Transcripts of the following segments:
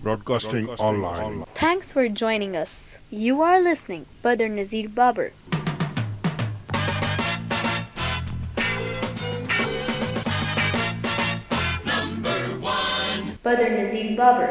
broadcasting online. Thanks for joining us. You are listening Badr Nazir Babar. Badr Nazir Babar.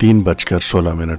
3:16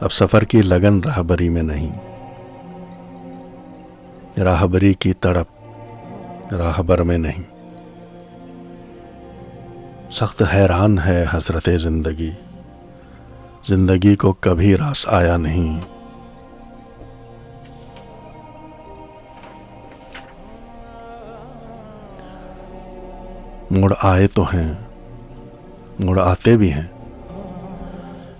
اب سفر کی لگن راہبری میں نہیں، راہبری کی تڑپ راہبر میں نہیں۔ سخت حیران ہے حسرت زندگی، زندگی کو کبھی راس آیا نہیں۔ موڑ آئے تو ہیں، موڑ آتے بھی ہیں،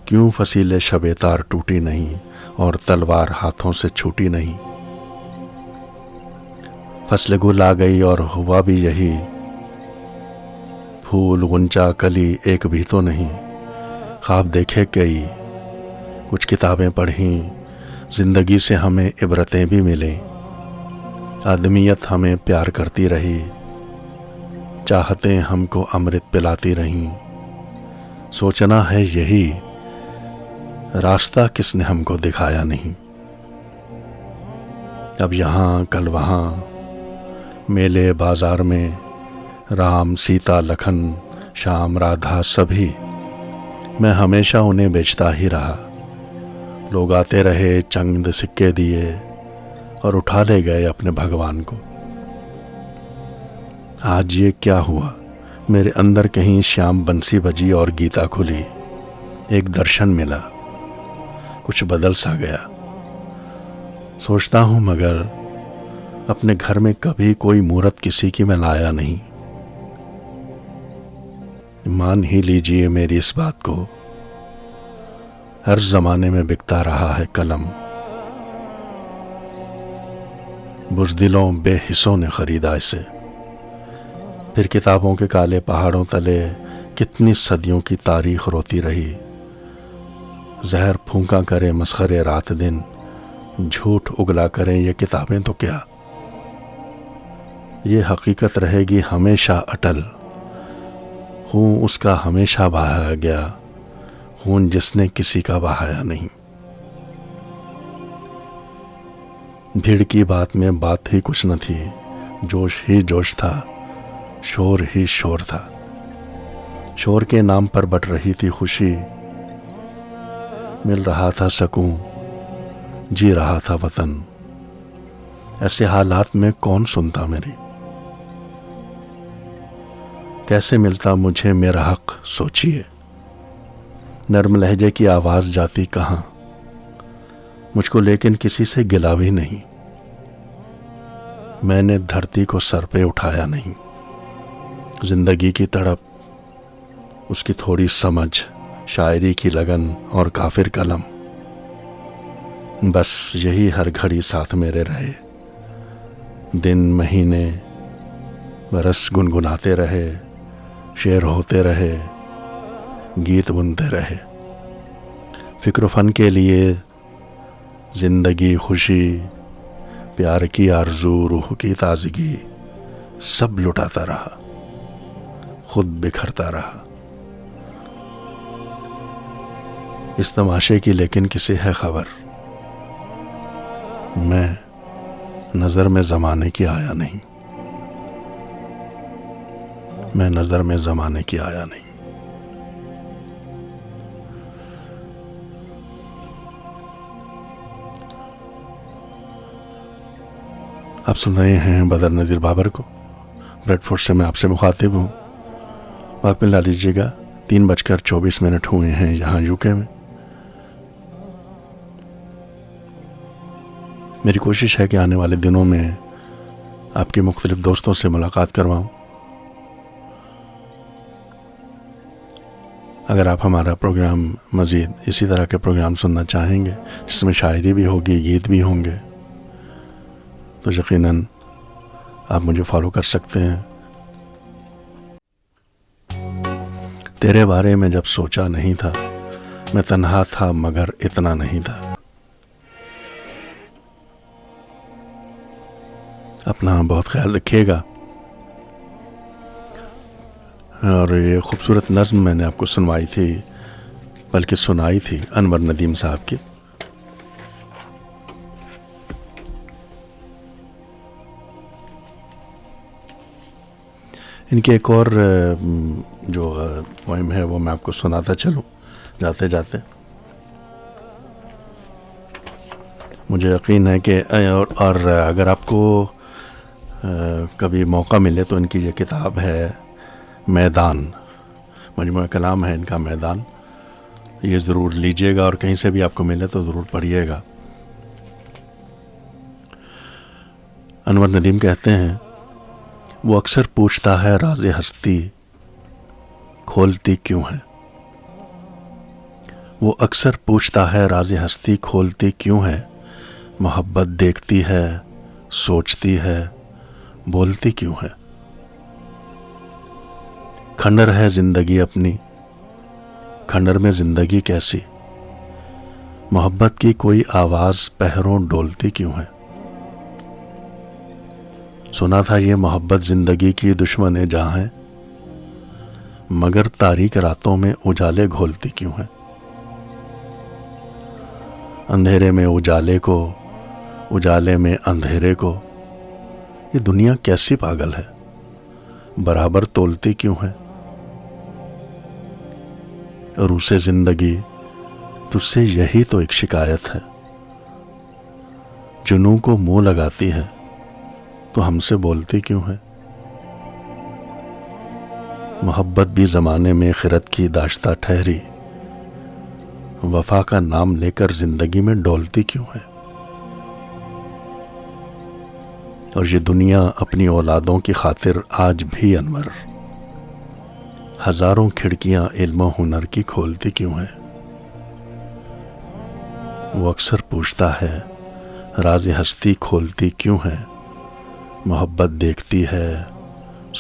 کیوں فصیل شب تار ٹوٹی نہیں اور تلوار ہاتھوں سے چھوٹی نہیں۔ فصل گل آ گئی اور ہوا بھی یہی، پھول غنچہ کلی ایک بھی تو نہیں۔ خواب دیکھے کئی، کچھ کتابیں پڑھیں، زندگی سے ہمیں عبرتیں بھی ملیں۔ آدمیت ہمیں پیار کرتی رہی، چاہتیں ہم کو امرت پلاتی رہیں۔ سوچنا ہے یہی، راستہ کس نے ہم کو دکھایا نہیں۔ اب یہاں کل وہاں، میلے بازار میں، رام سیتا لکھن شام رادھا سبھی، میں ہمیشہ انہیں بیچتا ہی رہا۔ لوگ آتے رہے، چند سکے دیے اور اٹھا لے گئے اپنے بھگوان کو۔ آج یہ کیا ہوا، میرے اندر کہیں شیام بنسی بجی اور گیتا کھلی، ایک درشن ملا، کچھ بدل سا گیا۔ سوچتا ہوں مگر اپنے گھر میں کبھی کوئی مورت کسی کی میں لایا نہیں۔ مان ہی لیجئے میری اس بات کو، ہر زمانے میں بکتا رہا ہے قلم، بزدلوں بے حسوں نے خریدا اسے۔ پھر کتابوں کے کالے پہاڑوں تلے کتنی صدیوں کی تاریخ روتی رہی۔ زہر پھونکا کرے مسخرے رات دن، جھوٹ اگلا کریں یہ کتابیں تو کیا۔ یہ حقیقت رہے گی ہمیشہ اٹل، خون اس کا ہمیشہ بہایا گیا، خون جس نے کسی کا بہایا نہیں۔ بھیڑ کی بات میں بات ہی کچھ نہ تھی، جوش ہی جوش تھا، شور ہی شور تھا۔ شور کے نام پر بٹ رہی تھی خوشی، مل رہا تھا سکون، جی رہا تھا وطن۔ ایسے حالات میں کون سنتا میری، کیسے ملتا مجھے میرا حق سوچیے۔ نرم لہجے کی آواز جاتی کہاں، مجھ کو لیکن کسی سے گلا بھی نہیں۔ میں نے دھرتی کو سر پہ اٹھایا نہیں۔ زندگی کی تڑپ، اس کی تھوڑی سمجھ، شاعری کی لگن اور کافر قلم، بس یہی ہر گھڑی ساتھ میرے رہے۔ دن مہینے برس گنگناتے رہے، شعر ہوتے رہے، گیت بنتے رہے۔ فکر و فن کے لیے زندگی، خوشی، پیار کی آرزو، روح کی تازگی، سب لٹاتا رہا، خود بکھرتا رہا۔ اس تماشے کی لیکن کسی ہے خبر، میں نظر میں زمانے کی آیا نہیں، میں نظر میں زمانے کی آیا نہیں۔ آپ سن رہے ہیں بدر نذیر بابر کو، بریڈ فورڈ سے میں آپ سے مخاطب ہوں۔ وقت ملا لیجیے گا، 3:24 ہوئے ہیں یہاں یو کے میں۔ میری کوشش ہے کہ آنے والے دنوں میں آپ کے مختلف دوستوں سے ملاقات کرواؤں۔ اگر آپ ہمارا پروگرام مزید اسی طرح کے پروگرام سننا چاہیں گے جس میں شاعری بھی ہوگی، گیت بھی ہوں گے، تو یقیناً آپ مجھے فالو کر سکتے ہیں۔ تیرے بارے میں جب سوچا نہیں تھا، میں تنہا تھا مگر اتنا نہیں تھا۔ اپنا بہت خیال رکھیے گا۔ اور یہ خوبصورت نظم میں نے آپ کو سنوائی تھی، بلکہ سنائی تھی انور ندیم صاحب کی۔ ان کی ایک اور جو پوئم ہے وہ میں آپ کو سناتا چلوں جاتے جاتے۔ مجھے یقین ہے کہ اور اگر آپ کو کبھی موقع ملے تو ان کی یہ کتاب ہے میدان، مجموعہ کلام ہے ان کا میدان، یہ ضرور لیجئے گا، اور کہیں سے بھی آپ کو ملے تو ضرور پڑھیے گا۔ انور ندیم کہتے ہیں وہ اکثر پوچھتا ہے راز ہستی کھولتی کیوں ہے، وہ اکثر پوچھتا ہے راز ہستی کھولتی کیوں ہے، محبت دیکھتی ہے سوچتی ہے بولتی کیوں ہے، کھنڈر ہے زندگی اپنی کھنڈر میں زندگی کیسی، محبت کی کوئی آواز پہروں ڈولتی کیوں ہے، سنا تھا یہ محبت زندگی کی دشمن جہاں ہے، مگر تاریک راتوں میں اجالے گھولتی کیوں ہے، اندھیرے میں اجالے کو اجالے میں اندھیرے کو، یہ دنیا کیسی پاگل ہے برابر تولتی کیوں ہے، روح سے زندگی تجھ سے یہی تو ایک شکایت ہے، جنوں کو منہ لگاتی ہے تو ہم سے بولتی کیوں ہے، محبت بھی زمانے میں خرد کی داشتہ ٹھہری، وفا کا نام لے کر زندگی میں ڈولتی کیوں ہے، اور یہ دنیا اپنی اولادوں کی خاطر آج بھی انور ہزاروں کھڑکیاں علم و ہنر کی کھولتی کیوں ہے، وہ اکثر پوچھتا ہے راز ہستی کھولتی کیوں ہے، محبت دیکھتی ہے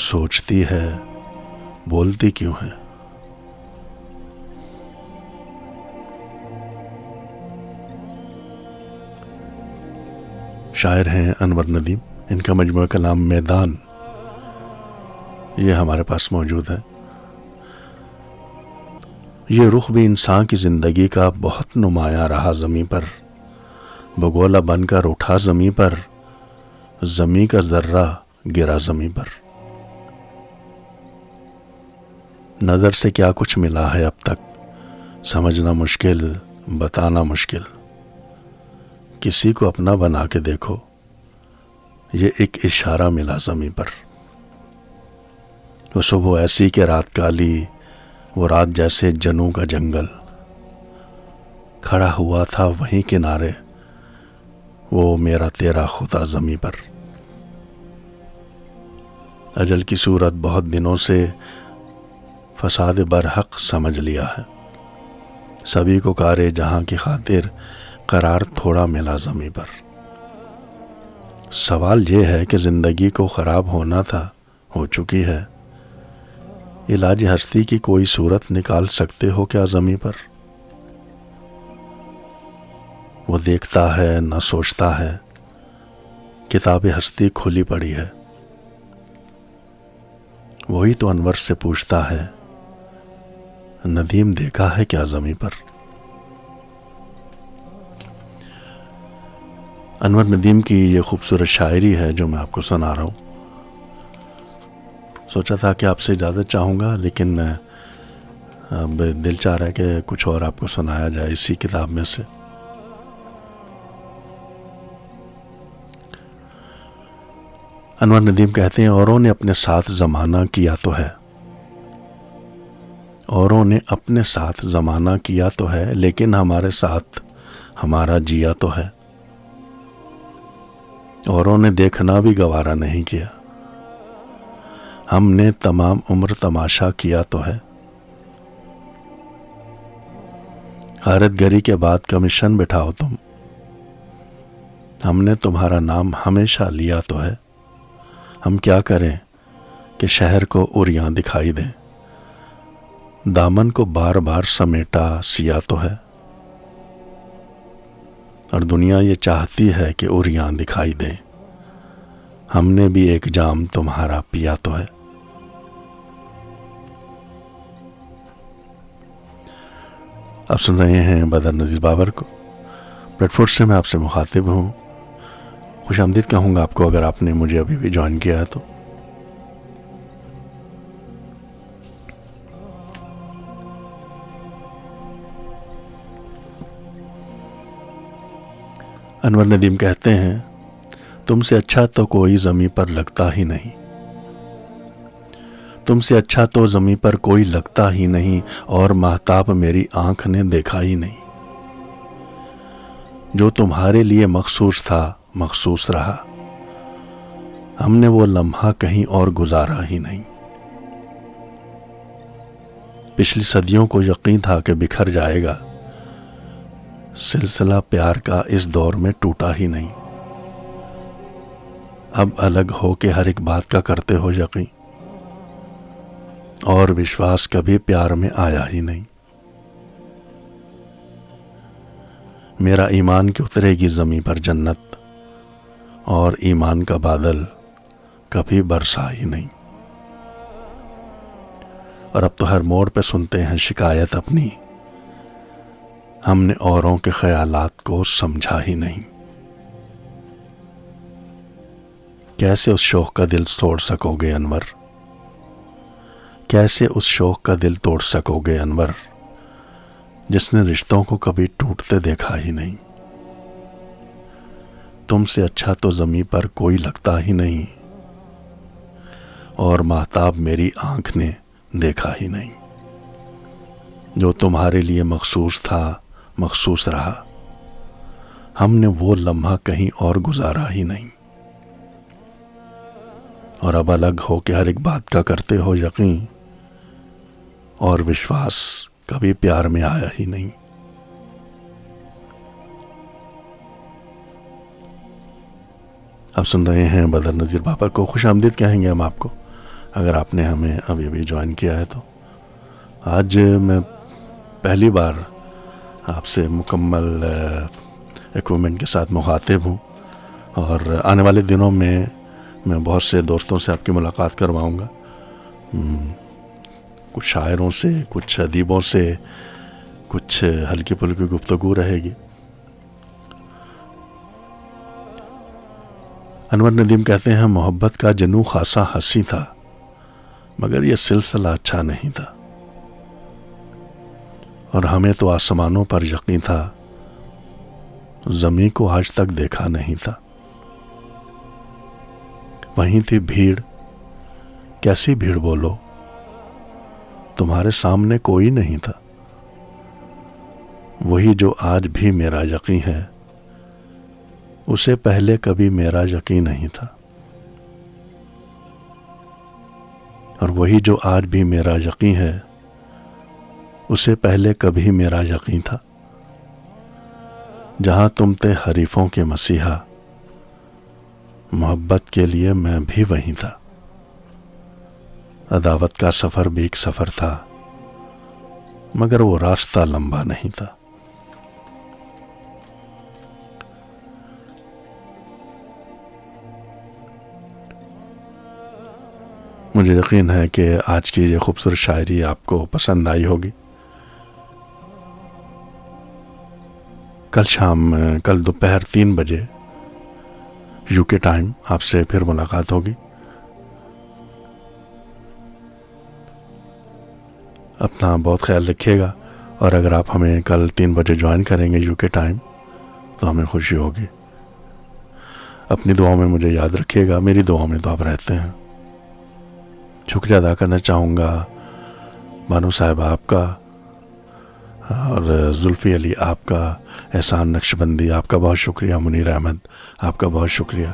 سوچتی ہے بولتی کیوں ہے۔ شاعر ہیں انور ندیم، ان کا مجموعہ کلام میدان یہ ہمارے پاس موجود ہے۔ یہ رخ بھی انسان کی زندگی کا بہت نمایاں رہا زمیں پر، بگولا بن کر اٹھا زمیں پر، زمیں کا ذرہ گرا زمیں پر، نظر سے کیا کچھ ملا ہے اب تک سمجھنا مشکل بتانا مشکل، کسی کو اپنا بنا کے دیکھو یہ ایک اشارہ ملا زمیں پر، وہ صبح ایسی کہ رات کالی، وہ رات جیسے جنوں کا جنگل، کھڑا ہوا تھا وہیں کنارے وہ میرا تیرا خدا زمیں پر، اجل کی صورت بہت دنوں سے فساد برحق سمجھ لیا ہے، سبھی کو کارے جہاں کی خاطر قرار تھوڑا ملا زمیں پر، سوال یہ ہے کہ زندگی کو خراب ہونا تھا ہو چکی ہے، علاج ہستی کی کوئی صورت نکال سکتے ہو کیا زمیں پر، وہ دیکھتا ہے نہ سوچتا ہے، کتاب ہستی کھلی پڑی ہے، وہی تو انور سے پوچھتا ہے ندیم دیکھا ہے کیا زمیں پر۔ انور ندیم کی یہ خوبصورت شاعری ہے جو میں آپ کو سنا رہا ہوں۔ سوچا تھا کہ آپ سے اجازت چاہوں گا، لیکن اب دل چاہ رہا ہے کہ کچھ اور آپ کو سنایا جائے اسی کتاب میں سے۔ انور ندیم کہتے ہیں اوروں نے اپنے ساتھ زمانہ کیا تو ہے، اوروں نے اپنے ساتھ زمانہ کیا تو ہے، لیکن ہمارے ساتھ ہمارا جیا تو ہے، اوروں نے دیکھنا بھی گوارا نہیں کیا، ہم نے تمام عمر تماشا کیا تو ہے، غارت گری کے بعد کمیشن بٹھاؤ تم، ہم نے تمہارا نام ہمیشہ لیا تو ہے، ہم کیا کریں کہ شہر کو عریاں دکھائی دیں، دامن کو بار بار سمیٹا سیا تو ہے، اور دنیا یہ چاہتی ہے کہ عریاں دکھائی دیں، ہم نے بھی ایک جام تمہارا پیا تو ہے۔ آپ سن رہے ہیں بدر نذیر بابر کو، بریڈ فورڈ سے میں آپ سے مخاطب ہوں، خوش آمدید کہوں گا آپ کو اگر آپ نے مجھے ابھی بھی جوائن کیا ہے تو۔ انور ندیم کہتے ہیں تم سے اچھا تو کوئی زمیں پر لگتا ہی نہیں، تم سے اچھا تو زمیں پر کوئی لگتا ہی نہیں، اور مہتاب میری آنکھ نے دیکھا ہی نہیں۔ جو تمہارے لیے مخصوص تھا مخصوص رہا، ہم نے وہ لمحہ کہیں اور گزارا ہی نہیں۔ پچھلی صدیوں کو یقین تھا کہ بکھر جائے گا، سلسلہ پیار کا اس دور میں ٹوٹا ہی نہیں۔ اب الگ ہو کے ہر ایک بات کا کرتے ہو یقین، اور وشواس کبھی پیار میں آیا ہی نہیں۔ میرا ایمان کی اترے گی زمیں پر جنت، اور ایمان کا بادل کبھی برسا ہی نہیں۔ اور اب تو ہر موڑ پہ سنتے ہیں شکایت اپنی، ہم نے اوروں کے خیالات کو سمجھا ہی نہیں۔ کیسے اس شوق کا دل توڑ سکو گے انور، کیسے اس شوق کا دل توڑ سکو گے انور، جس نے رشتوں کو کبھی ٹوٹتے دیکھا ہی نہیں۔ تم سے اچھا تو زمیں پر کوئی لگتا ہی نہیں، اور مہتاب میری آنکھ نے دیکھا ہی نہیں۔ جو تمہارے لیے مخصوص تھا مخصوص رہا، ہم نے وہ لمحہ کہیں اور گزارا ہی نہیں۔ اور اب الگ ہو کے ہر ایک بات کا کرتے ہو یقین، اور وشواس کبھی پیار میں آیا ہی نہیں۔ اب سن رہے ہیں بدر نذیر بابر کو، خوش آمدید کہیں گے ہم آپ کو اگر آپ نے ہمیں ابھی ابھی جوائن کیا ہے تو۔ آج میں پہلی بار آپ سے مکمل ایکوپمنٹ کے ساتھ مخاطب ہوں، اور آنے والے دنوں میں بہت سے دوستوں سے آپ کی ملاقات کرواؤں گا، کچھ شاعروں سے، کچھ ادیبوں سے، کچھ ہلکی پھلکی گفتگو رہے گی۔ انور ندیم کہتے ہیں محبت کا جنوں خاصا ہنسی تھا، مگر یہ سلسلہ اچھا نہیں تھا، اور ہمیں تو آسمانوں پر یقین تھا، زمین کو آج تک دیکھا نہیں تھا۔ وہیں تھی بھیڑ، کیسی بھیڑ بولو، تمہارے سامنے کوئی نہیں تھا۔ وہی جو آج بھی میرا یقین ہے، اسے پہلے کبھی میرا یقین نہیں تھا۔ اور وہی جو آج بھی میرا یقین ہے، اسے پہلے کبھی میرا یقین تھا۔ جہاں تم تھے حریفوں کے مسیحا، محبت کے لیے میں بھی وہیں تھا۔ عداوت کا سفر بھی ایک سفر تھا، مگر وہ راستہ لمبا نہیں تھا۔ مجھے یقین ہے کہ آج کی یہ خوبصورت شاعری آپ کو پسند آئی ہوگی۔ کل دوپہر 3 بجے UK ٹائم آپ سے پھر ملاقات ہوگی۔ اپنا بہت خیال رکھیے گا، اور اگر آپ ہمیں کل 3 بجے جوائن کریں گے UK ٹائم تو ہمیں خوشی ہوگی۔ اپنی دعاؤں میں مجھے یاد رکھیے گا، میری دعاؤں میں تو آپ رہتے ہیں۔ شکریہ ادا کرنا چاہوں گا بانو صاحب آپ کا، اور زلفی علی آپ کا، احسان نقشبندی آپ کا بہت شکریہ، منیر احمد آپ کا بہت شکریہ۔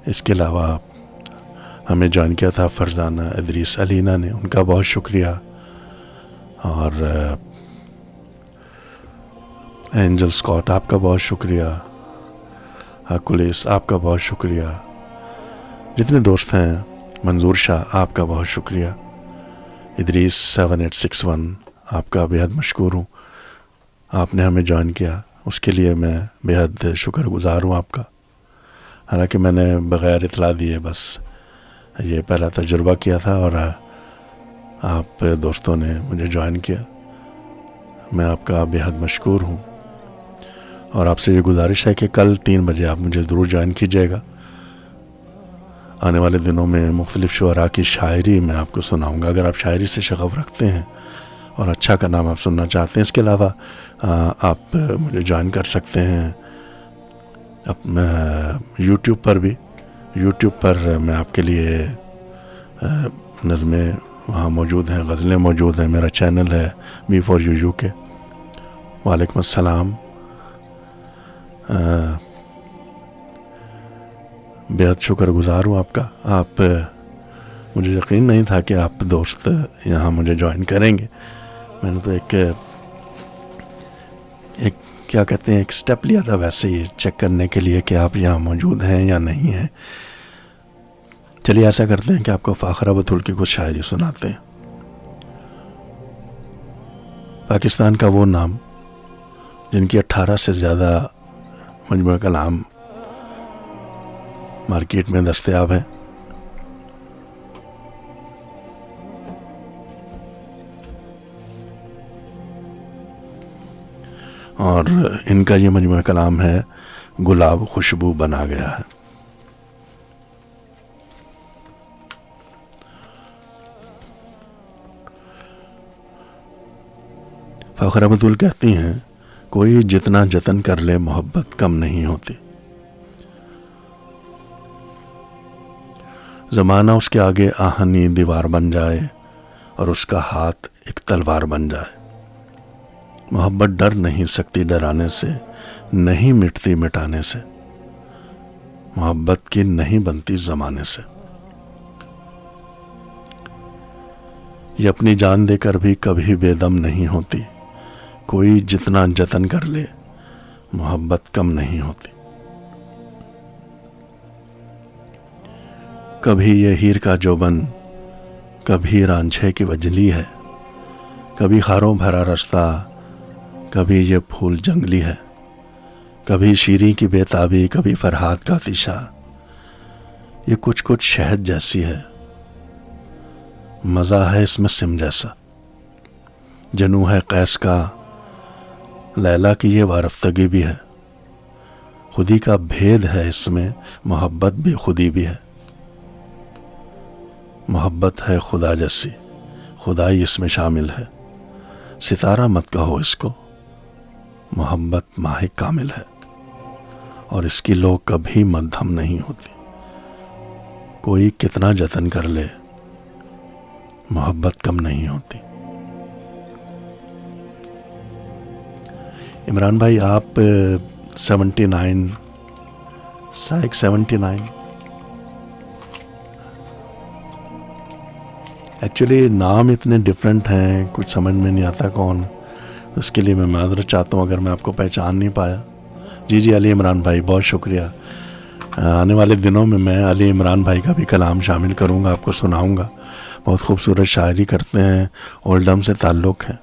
اس کے علاوہ ہمیں جوائن کیا تھا فرزانہ ادریس علینا نے، ان کا بہت شکریہ، اور اینجل اسکاٹ آپ کا بہت شکریہ، ہرکولیس آپ کا بہت شکریہ، جتنے دوست ہیں، منظور شاہ آپ کا بہت شکریہ، ادریس 7861 آپ کا بے حد مشکور ہوں، آپ نے ہمیں جوائن کیا، اس کے لیے میں بے حد شکر گزار ہوں آپ کا۔ حالانکہ میں نے بغیر اطلاع دیے بس یہ پہلا تجربہ کیا تھا، اور آپ دوستوں نے مجھے جوائن کیا، میں آپ کا بے حد مشکور ہوں۔ اور آپ سے یہ گزارش ہے کہ کل 3 بجے آپ مجھے ضرور جوائن کیجیے گا۔ آنے والے دنوں میں مختلف شعراء کی شاعری میں آپ کو سناؤں گا۔ اگر آپ شاعری سے شغف رکھتے ہیں اور اچھا کا نام آپ سننا چاہتے ہیں. اس کے علاوہ آپ مجھے جوائن کر سکتے ہیں یوٹیوب پر بھی. یوٹیوب پر میں آپ کے لیے نظمیں وہاں موجود ہیں, غزلیں موجود ہیں. میرا چینل ہے B4U UK. وعلیکم السلام. بہت شکر گزار ہوں آپ کا. آپ مجھے یقین نہیں تھا کہ آپ دوست یہاں مجھے جوائن کریں گے. میں نے تو ایک کیا کہتے ہیں ایک سٹیپ لیا تھا ویسے ہی چیک کرنے کے لیے کہ آپ یہاں موجود ہیں یا نہیں ہیں. چلیے ایسا کرتے ہیں کہ آپ کو فاخرہ بطول کی کچھ شاعری سناتے ہیں. پاکستان کا وہ نام جن کی 18 سے زیادہ مجموعہ کلام مارکیٹ میں دستیاب ہیں. اور ان کا یہ مجموعہ کلام ہے گلاب خوشبو بنا گیا ہے. فاخرہ بطول کہتی ہیں کوئی جتنا جتن کر لے محبت کم نہیں ہوتی. زمانہ اس کے آگے آہنی دیوار بن جائے اور اس کا ہاتھ ایک تلوار بن جائے. محبت ڈر نہیں سکتی ڈرانے سے, نہیں مٹتی مٹانے سے. محبت کی نہیں بنتی زمانے سے. یہ اپنی جان دے کر بھی کبھی بے دم نہیں ہوتی. کوئی جتنا جتن کر لے محبت کم نہیں ہوتی. کبھی یہ ہیر کا جوبن, کبھی رانجھے کی وجلی ہے. کبھی خاروں بھرا رستہ, کبھی یہ پھول جنگلی ہے. کبھی شیریں کی بے تابی, کبھی فرہاد کا تیشا. یہ کچھ کچھ شہد جیسی ہے, مزہ ہے اس میں سم جیسا. جنوں ہے قیس کا, لیلا کی یہ وارفتگی بھی ہے. خودی کا بھید ہے اس میں, محبت بھی خودی بھی ہے. محبت ہے خدا جیسی, خدائی اس میں شامل ہے. ستارہ مت کہو اس کو, محبت ماہ کامل ہے. اور اس کی لو کبھی مدھم نہیں ہوتی. کوئی کتنا جتن کر لے محبت کم نہیں ہوتی. عمران بھائی آپ 79 سائق 79 ایکچولی نام اتنے ڈفرینٹ ہیں کچھ سمجھ میں نہیں آتا کون. اس کے لیے میں معذرت چاہتا ہوں اگر میں آپ کو پہچان نہیں پایا. جی علی عمران بھائی بہت شکریہ. آنے والے دنوں میں علی عمران بھائی کا بھی کلام شامل کروں گا, آپ کو سناؤں گا. بہت خوبصورت شاعری کرتے ہیں, اولڈم سے تعلق ہے.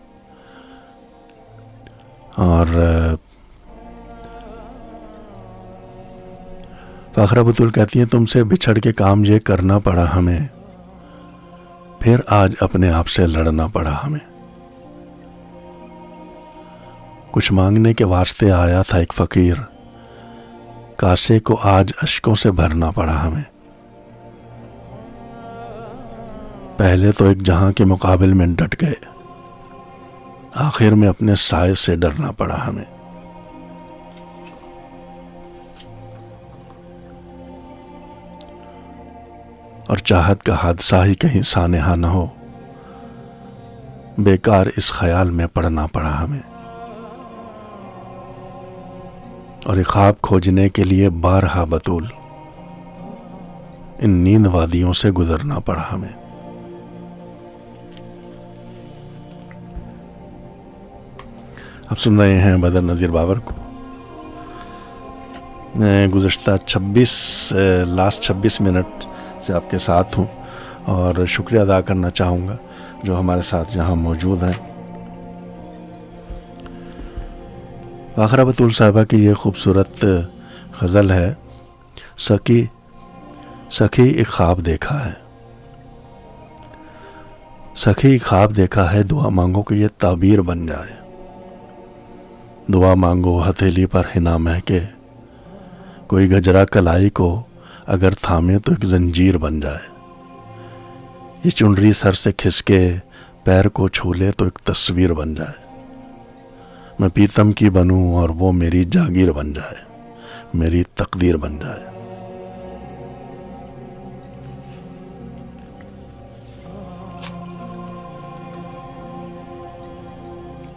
اور فاخرہ بطول کہتی ہیں تم سے بچھڑ کے کام یہ کرنا پڑا ہمیں, پھر آج اپنے آپ سے لڑنا پڑا ہمیں. کچھ مانگنے کے واسطے آیا تھا ایک فقیر, کاسے کو آج اشکوں سے بھرنا پڑا ہمیں. پہلے تو ایک جہاں کے مقابل میں ڈٹ گئے, آخر میں اپنے سائے سے ڈرنا پڑا ہمیں. اور چاہت کا حادثہ ہی کہیں سانحہ نہ ہو, بیکار اس خیال میں پڑنا پڑا ہمیں. اور ایک خواب کھوجنے کے لیے بارہا بطول ان نیند وادیوں سے گزرنا پڑا ہمیں. اب سن رہے ہیں بدر نذیر باور کو. میں گزشتہ 26 منٹ سے آپ کے ساتھ ہوں اور شکریہ ادا کرنا چاہوں گا جو ہمارے ساتھ یہاں موجود ہیں. فاخرہ بطول صاحبہ کی یہ خوبصورت غزل ہے, سخی ایک خواب دیکھا ہے. سخی خواب دیکھا ہے, دعا مانگو کہ یہ تعبیر بن جائے. دعا مانگو ہتھیلی پر حنا مہکے, کوئی گجرا کلائی کو اگر تھامے تو ایک زنجیر بن جائے. یہ چنری سر سے کھسکے پیر کو چھو لے تو ایک تصویر بن جائے، میں پیتم کی بنوں اور وہ میری جاگیر بن جائے، میری تقدیر بن جائے۔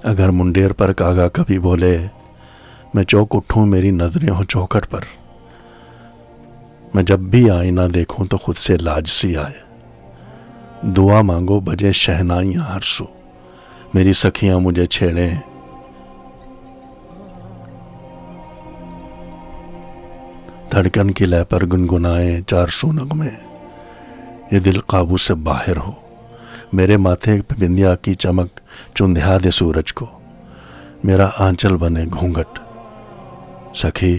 اگر منڈیر پر کاغا کبھی بولے، میں چوک اٹھوں میری نظریں ہوں چوکھٹ پر، میں جب بھی آئینہ دیکھوں تو خود سے لاج سی آئے، دعا مانگو بجے شہنائیاں ہر سو، میری سکھیاں مجھے چھیڑیں، دھڑکن کی لے پر گنگنائیں 400 نغمے، یہ دل قابو سے باہر ہو، میرے ماتھے پہ بندیا کی چمک چندھیا دے سورج کو، میرا آنچل بنے گھونگھٹ، سکھی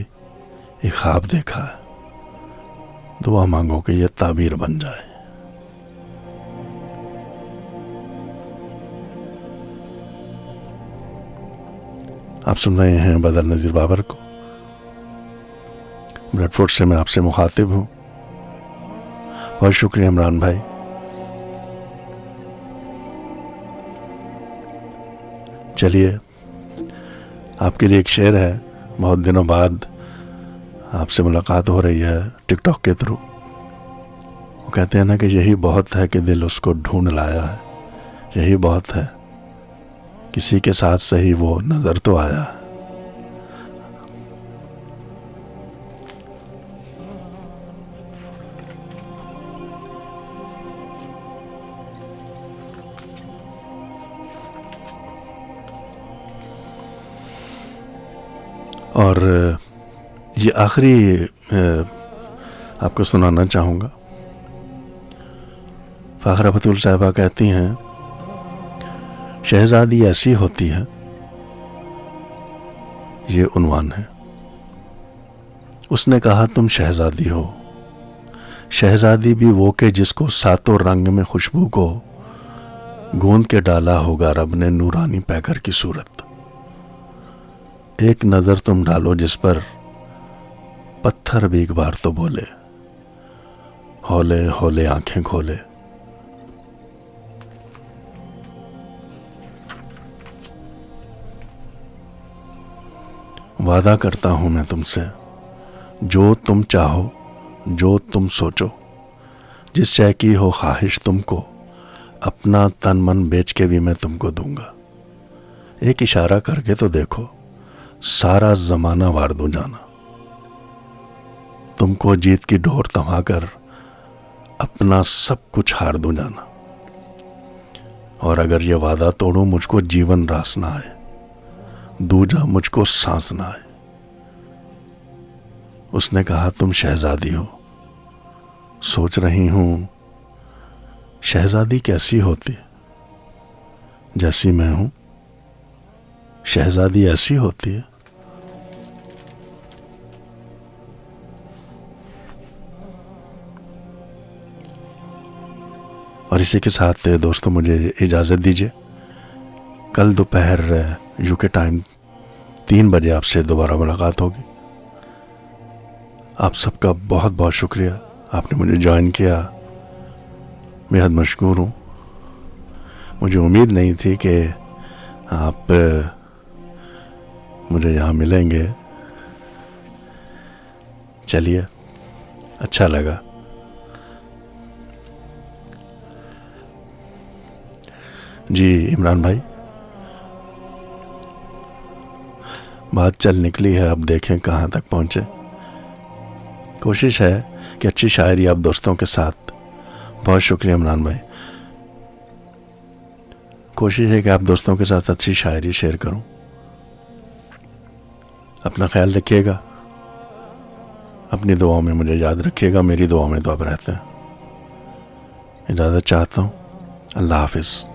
ایک خواب دیکھا ہے، دعا مانگو کہ یہ تعبیر بن جائے۔ آپ سن رہے ہیں بدر نذیر بابر کو، بریڈ فورٹ سے میں آپ سے مخاطب ہوں۔ بہت شکریہ عمران بھائی۔ چلیے آپ کے لیے ایک شعر ہے، بہت دنوں بعد آپ سے ملاقات ہو رہی ہے ٹک ٹاک کے تھرو۔ وہ کہتے ہیں نا کہ یہی بہت ہے کہ دل اس کو ڈھونڈ لایا ہے، یہی بہت ہے کسی کے ساتھ صحیح وہ نظر تو آیا ہے۔ اور یہ آخری آپ کو سنانا چاہوں گا۔ فاخرہ بتول صاحبہ کہتی ہیں، شہزادی ایسی ہوتی ہے، یہ عنوان ہے۔ اس نے کہا تم شہزادی ہو، شہزادی بھی وہ کہ جس کو ساتوں رنگ میں خوشبو کو گوند کے ڈالا ہوگا رب نے نورانی پیکر کی صورت۔ ایک نظر تم ڈالو جس پر پتھر بھی ایک بار تو بولے، ہولے ہولے آنکھیں کھولے۔ وعدہ کرتا ہوں میں تم سے، جو تم چاہو جو تم سوچو، جس شے کی ہو خواہش تم کو، اپنا تن من بیچ کے بھی میں تم کو دوں گا۔ ایک اشارہ کر کے تو دیکھو، سارا زمانہ وار دوں جانا، تم کو جیت کی ڈور تھما کر اپنا سب کچھ ہار دوں جانا۔ اور اگر یہ وعدہ توڑوں مجھ کو جیون راس نہ آئے، دوجا مجھ کو سانس نہ آئے۔ اس نے کہا تم شہزادی ہو، سوچ رہی ہوں شہزادی کیسی ہوتی، جیسی میں ہوں شہزادی ایسی ہوتی ہے۔ اور اسی کے ساتھ دوستوں مجھے اجازت دیجیے، کل دوپہر یو کے ٹائم 3 بجے آپ سے دوبارہ ملاقات ہوگی۔ آپ سب کا بہت بہت شکریہ، آپ نے مجھے جوائن کیا، بے حد مشکور ہوں۔ مجھے امید نہیں تھی کہ آپ مجھے یہاں ملیں گے، چلیے اچھا لگا۔ جی عمران بھائی، بات چل نکلی ہے، اب دیکھیں کہاں تک پہنچے۔ کوشش ہے کہ اچھی شاعری آپ دوستوں کے ساتھ، بہت شکریہ عمران بھائی، کوشش ہے کہ آپ دوستوں کے ساتھ اچھی شاعری شیئر کروں۔ اپنا خیال رکھیے گا، اپنی دعاؤں میں مجھے یاد رکھیے گا، میری دعاؤں میں تو آپ رہتے ہیں۔ اجازت چاہتا ہوں، اللہ حافظ۔